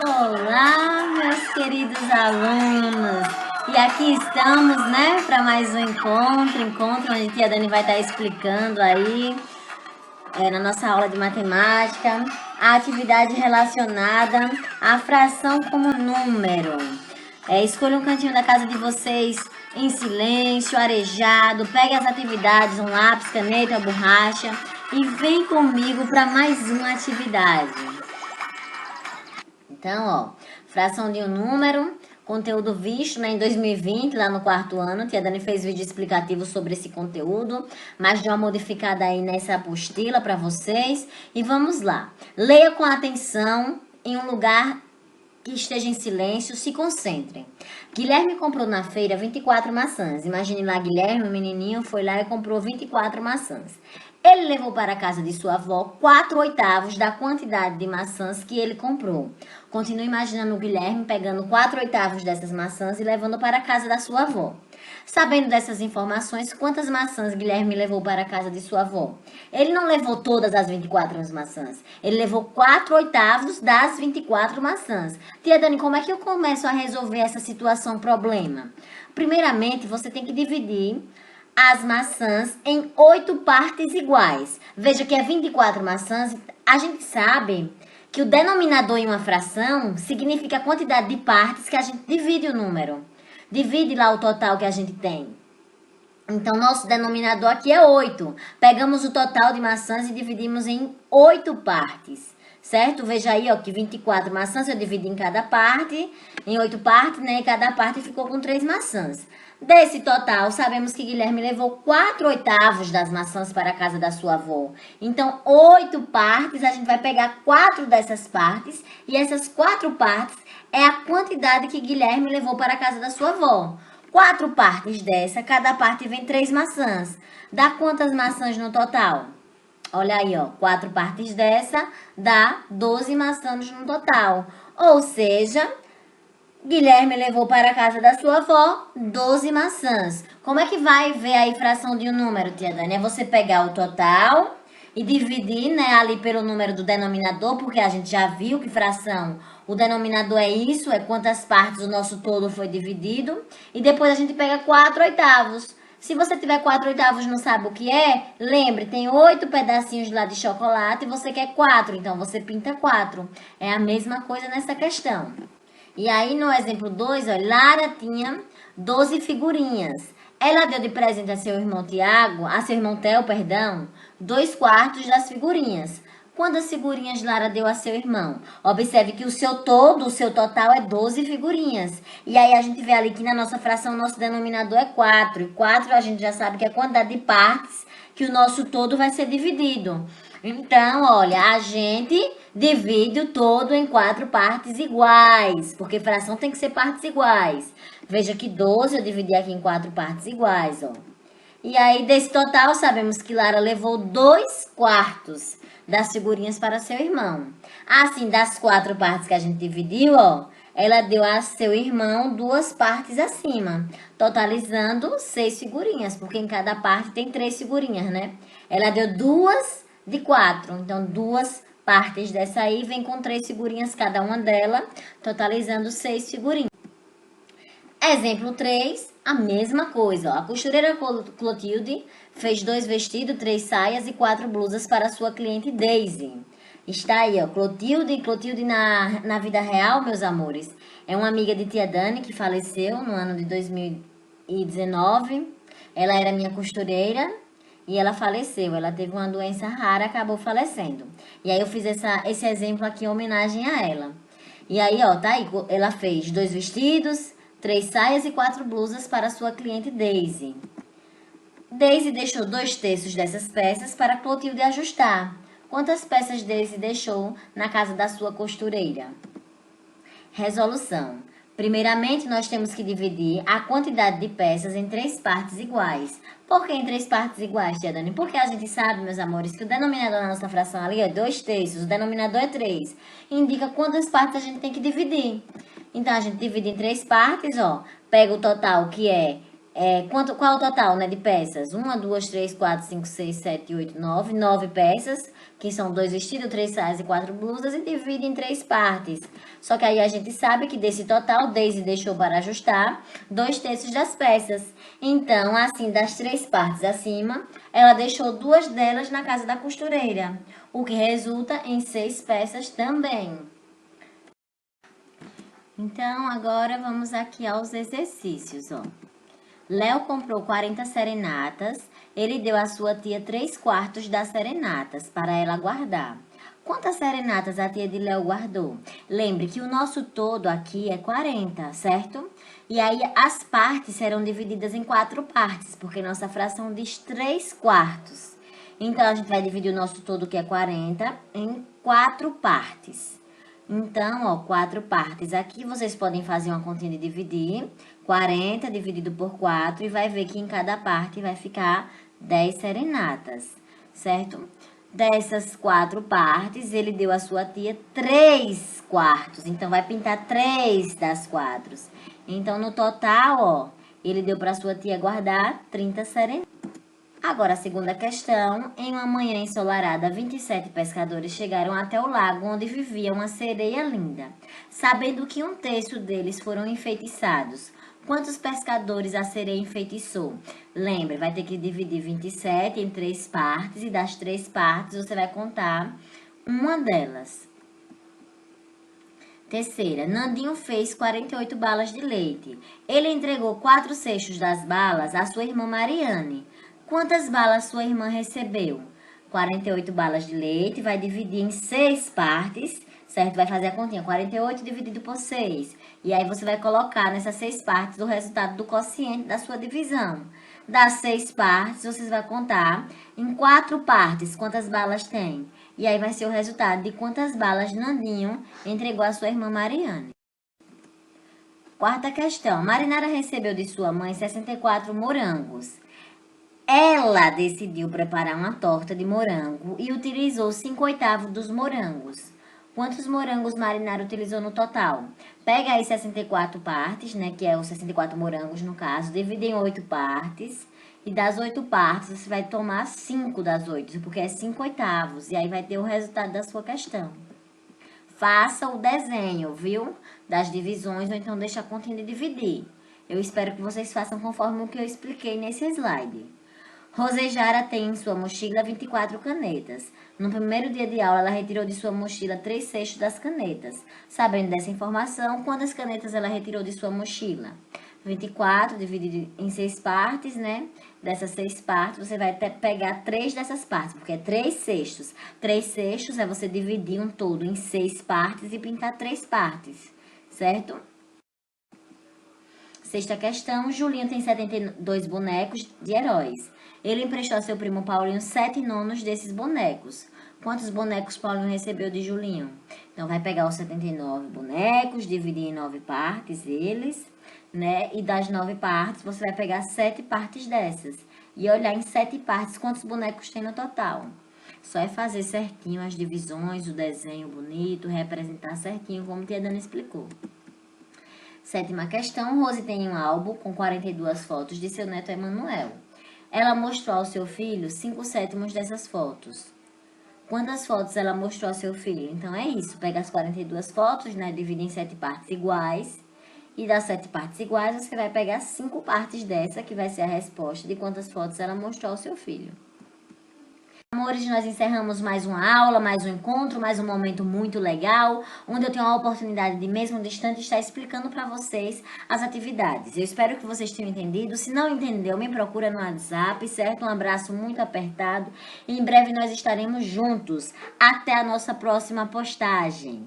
Olá, meus queridos alunos! E aqui estamos, né, para mais um encontro onde a tia Dani vai estar explicando aí, na nossa aula de matemática, a atividade relacionada à fração como número. Escolha um cantinho da casa de vocês em silêncio, arejado, pegue as atividades, um lápis, caneta, borracha e vem comigo para mais uma atividade. Então, fração de um número, conteúdo visto, né, em 2020, lá no quarto ano. Tia Dani fez vídeo explicativo sobre esse conteúdo, mas deu uma modificada aí nessa apostila para vocês. E vamos lá. Leia com atenção em um lugar que esteja em silêncio, se concentrem. Guilherme comprou na feira 24 maçãs. Imagine lá, Guilherme, o menininho, foi lá e comprou 24 maçãs. Ele levou para a casa de sua avó 4/8 da quantidade de maçãs que ele comprou. Continue imaginando o Guilherme pegando 4/8 dessas maçãs e levando para a casa da sua avó. Sabendo dessas informações, quantas maçãs Guilherme levou para a casa de sua avó? Ele não levou todas as 24 maçãs. Ele levou 4/8 das 24 maçãs. Tia Dani, como é que eu começo a resolver essa situação, problema? Primeiramente, você tem que dividir as maçãs em 8 partes iguais. Veja que é 24 maçãs. A gente sabe que o denominador em uma fração significa a quantidade de partes que a gente divide o número. Divide lá o total que a gente tem. Então, nosso denominador aqui é 8. Pegamos o total de maçãs e dividimos em 8 partes. Certo? Veja aí, que 24 maçãs eu dividi em cada parte, em 8 partes, né? E cada parte ficou com 3 maçãs. Desse total, sabemos que Guilherme levou 4/8 das maçãs para a casa da sua avó. Então, 8 partes, a gente vai pegar 4 dessas partes, e essas 4 partes é a quantidade que Guilherme levou para a casa da sua avó. 4 partes dessa, cada parte vem 3 maçãs. Dá quantas maçãs no total? Olha aí, 4 partes dessa dá 12 maçãs no total. Ou seja, Guilherme levou para a casa da sua avó 12 maçãs. Como é que vai ver a fração de um número, tia Dani? É você pegar o total e dividir, né, ali pelo número do denominador, porque a gente já viu que fração, o denominador é isso, é quantas partes o nosso todo foi dividido. E depois a gente pega 4/8. Se você tiver 4/8 e não sabe o que é, lembre, tem 8 pedacinhos lá de chocolate e você quer 4, então você pinta 4. É a mesma coisa nessa questão. E aí, no exemplo 2, Lara tinha 12 figurinhas. Ela deu de presente a seu irmão Theo, 2/4 das figurinhas. Quantas figurinhas Lara deu a seu irmão? Observe que o seu total é 12 figurinhas. E aí a gente vê ali que na nossa fração, nosso denominador é 4. E 4 a gente já sabe que é a quantidade de partes que o nosso todo vai ser dividido. Então, olha, a gente divide o todo em 4 partes iguais, porque fração tem que ser partes iguais. Veja que 12 eu dividi aqui em 4 partes iguais, E aí, desse total, sabemos que Lara levou 2/4 das figurinhas para seu irmão. Assim, das 4 partes que a gente dividiu, ela deu a seu irmão 2 partes acima, totalizando 6 figurinhas, porque em cada parte tem 3 figurinhas, né? Ela deu 2 de 4, então 2 partes dessa aí vem com 3 figurinhas cada uma dela, totalizando 6 figurinhas. Exemplo 3, a mesma coisa. A costureira Clotilde fez 2 vestidos, 3 saias e 4 blusas para sua cliente Daisy. Está aí, Clotilde. Clotilde na vida real, meus amores, é uma amiga de tia Dani que faleceu no ano de 2019. Ela era minha costureira e ela faleceu. Ela teve uma doença rara, acabou falecendo. E aí eu fiz esse exemplo aqui em homenagem a ela. E aí, tá aí. Ela fez 2 vestidos, 3 saias e 4 blusas para sua cliente Daisy. Daisy deixou 2/3 dessas peças para Clotilde ajustar. Quantas peças Daisy deixou na casa da sua costureira? Resolução. Primeiramente, nós temos que dividir a quantidade de peças em 3 partes iguais. Por que em 3 partes iguais, tia Dani? Porque a gente sabe, meus amores, que o denominador da nossa fração ali é 2/3, o denominador é 3. Indica quantas partes a gente tem que dividir. Então, a gente divide em 3 partes, pega o total que qual é o total, né, de peças? 1, 2, 3, 4, 5, 6, 7, 8, 9. 9 peças. que são 2 vestidos, 3 saias e 4 blusas, e divide em 3 partes. Só que aí a gente sabe que desse total, Daisy deixou para ajustar 2/3 das peças. Então, assim, das 3 partes acima, ela deixou 2 delas na casa da costureira, o que resulta em 6 peças também. Então, agora vamos aqui aos exercícios, ó. Léo comprou 40 serenatas. Ele deu à sua tia 3/4 das serenatas para ela guardar. Quantas serenatas a tia de Léo guardou? Lembre que o nosso todo aqui é 40, certo? E aí as partes serão divididas em 4 partes, porque nossa fração diz 3/4. Então, a gente vai dividir o nosso todo, que é 40, em 4 partes. Então, ó, 4 partes. Aqui vocês podem fazer uma continha de dividir. 40 dividido por 4 e vai ver que em cada parte vai ficar 10 serenatas, certo? Dessas 4 partes, ele deu à sua tia 3/4. Então, vai pintar 3 das 4. Então, no total, ó, ele deu para sua tia guardar 30 serenatas. Agora, a segunda questão. Em uma manhã ensolarada, 27 pescadores chegaram até o lago onde vivia uma sereia linda. Sabendo que 1/3 deles foram enfeitiçados, quantos pescadores a sereia enfeitiçou? Lembre, vai ter que dividir 27 em 3 partes e das 3 partes você vai contar uma delas. Terceira, Nandinho fez 48 balas de leite. Ele entregou 4/6 das balas à sua irmã Mariane. Quantas balas sua irmã recebeu? 48 balas de leite, vai dividir em 6 partes, certo? Vai fazer a continha, 48 dividido por 6. E aí você vai colocar nessas 6 partes o resultado do quociente da sua divisão. Das 6 partes, vocês vão contar em 4 partes quantas balas tem. E aí vai ser o resultado de quantas balas Nandinho entregou à sua irmã Mariane. Quarta questão. Marinara recebeu de sua mãe 64 morangos. Ela decidiu preparar uma torta de morango e utilizou 5/8 dos morangos. Quantos morangos Marinara utilizou no total? Pega aí 64 partes, né, que é os 64 morangos no caso, divide em 8 partes. E das 8 partes, você vai tomar 5 das 8, porque é 5/8. E aí vai ter o resultado da sua questão. Faça o desenho, viu? Das divisões, ou então deixa a continha de dividir. Eu espero que vocês façam conforme o que eu expliquei nesse slide. Rosejara tem em sua mochila 24 canetas. No primeiro dia de aula, ela retirou de sua mochila 3/6 das canetas. Sabendo dessa informação, quantas canetas ela retirou de sua mochila? 24 dividido em 6 partes, né? Dessas 6 partes, você vai pegar 3 dessas partes, porque é 3/6. 3/6 é você dividir um todo em 6 partes e pintar 3 partes, certo? Sexta questão. Julinho tem 72 bonecos de heróis. Ele emprestou a seu primo Paulinho 7/9 desses bonecos. Quantos bonecos Paulinho recebeu de Julinho? Então, vai pegar os 79 bonecos, dividir em 9 partes eles, né? E das 9 partes, você vai pegar 7 partes dessas. E olhar em 7 partes quantos bonecos tem no total. Só é fazer certinho as divisões, o desenho bonito, representar certinho como tia Dana explicou. Sétima questão. Rose tem um álbum com 42 fotos de seu neto Emanuel. Ela mostrou ao seu filho 5/7 dessas fotos. Quantas fotos ela mostrou ao seu filho? Então, é isso. Pega as 42 fotos, né? Divide em 7 partes iguais. E das 7 partes iguais, você vai pegar 5 partes dessa, que vai ser a resposta de quantas fotos ela mostrou ao seu filho. Amores, nós encerramos mais uma aula, mais um encontro, mais um momento muito legal, onde eu tenho a oportunidade de, mesmo distante, estar explicando para vocês as atividades. Eu espero que vocês tenham entendido. Se não entendeu, me procura no WhatsApp, certo? Um abraço muito apertado. E em breve nós estaremos juntos. Até a nossa próxima postagem.